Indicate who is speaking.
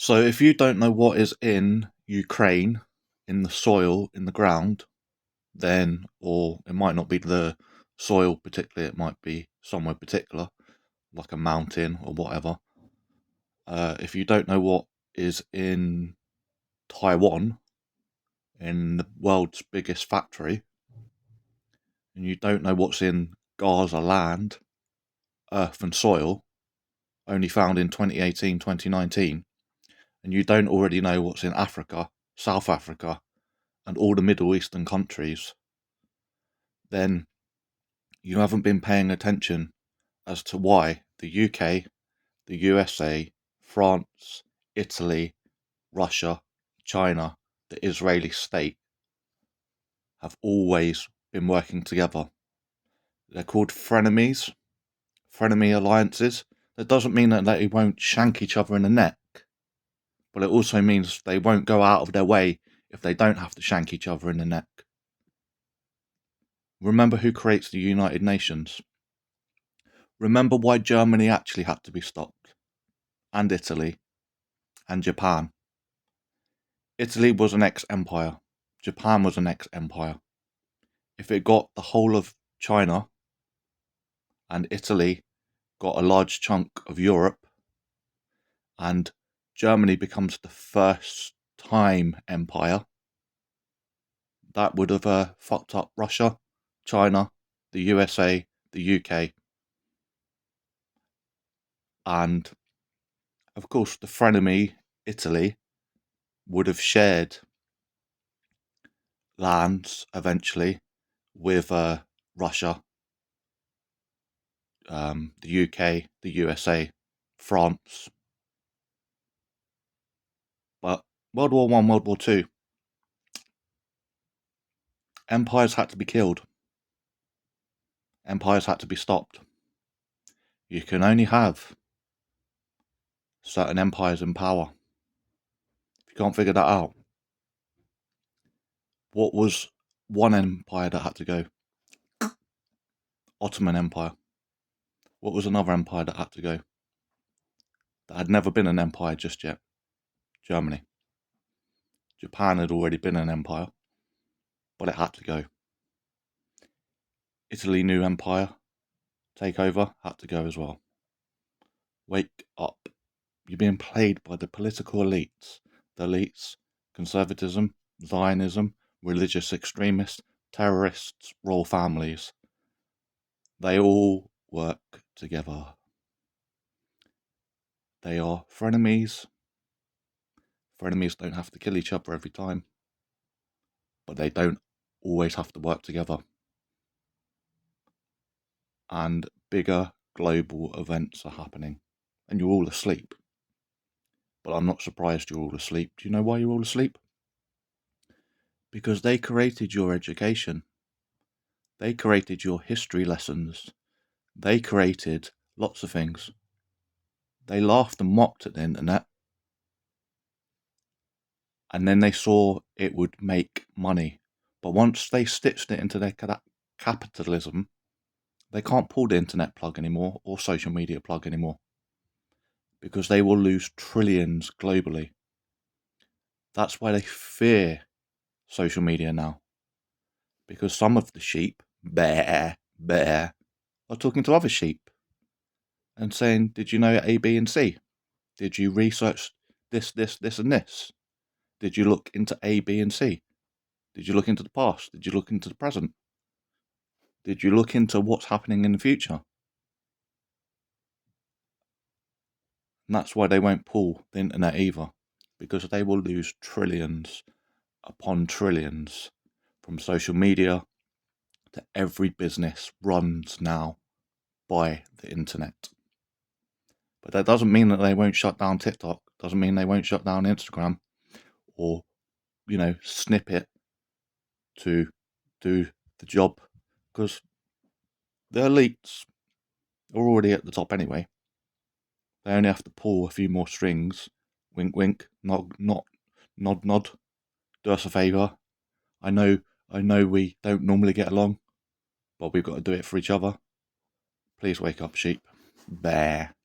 Speaker 1: So if you don't know what is in Ukraine, in the soil, in the ground, then, or it might not be the soil particularly, it might be somewhere particular, like a mountain or whatever. If you don't know what is in Taiwan, in the world's biggest factory, and you don't know what's in Gaza land, earth and soil, only found in 2018, 2019, and you don't already know what's in Africa, South Africa, and all the Middle Eastern countries, then you haven't been paying attention as to why the UK, the USA, France, Italy, Russia, China, the Israeli state have always been working together. They're called frenemies, frenemy alliances. That doesn't mean that they won't shank each other in the neck, but it also means they won't go out of their way if they don't have to shank each other in the neck. Remember who creates the United Nations. Remember why Germany actually had to be stopped, and Italy, and Japan. Italy was an ex-empire. Japan was an ex-empire. If it got the whole of China, and Italy got a large chunk of Europe, and Germany becomes the first time empire, that would have fucked up Russia, China, the USA, the UK, and of course the frenemy Italy would have shared lands eventually with Russia, the UK, the USA, France. But World War One, World War Two, empires had to be killed. Empires had to be stopped. You can only have certain empires in power. If you can't figure that out, what was one empire that had to go? Ottoman Empire. What was another empire that had to go? That had never been an empire just yet? Germany. Japan had already been an empire, but it had to go. Italy, new empire, take over, had to go as well. Wake up. You're being played by the political elites. The elites, CONservatism, Ziomism, religious extremists, terrorists, royal families. They all work together. They are frenemies. Frenemies don't have to kill each other every time, but they don't always have to work together. And bigger global events are happening, and you're all asleep. But I'm not surprised you're all asleep. Do you know why you're all asleep? Because they created your education. They created your history lessons. They created lots of things. They laughed and mocked at the internet. And then they saw it would make money. But once they stitched it into their capitalism, they can't pull the internet plug anymore or social media plug anymore, because they will lose trillions globally. That's why they fear social media now, because some of the sheep, bear, are talking to other sheep and saying, did you know A, B, and C? Did you research this, and this? Did you look into A, B, and C? Did you look into the past? Did you look into the present? Did you look into what's happening in the future? And that's why they won't pull the internet either, because they will lose trillions upon trillions from social media to every business runs now by the internet. But that doesn't mean that they won't shut down TikTok, doesn't mean they won't shut down Instagram, or, snip it to do the job, because the elites are already at the top anyway. They only have to pull a few more strings. Wink, wink, nod, nod, nod, nod. Do us a favour. I know we don't normally get along, but we've got to do it for each other. Please wake up, sheep. Bear.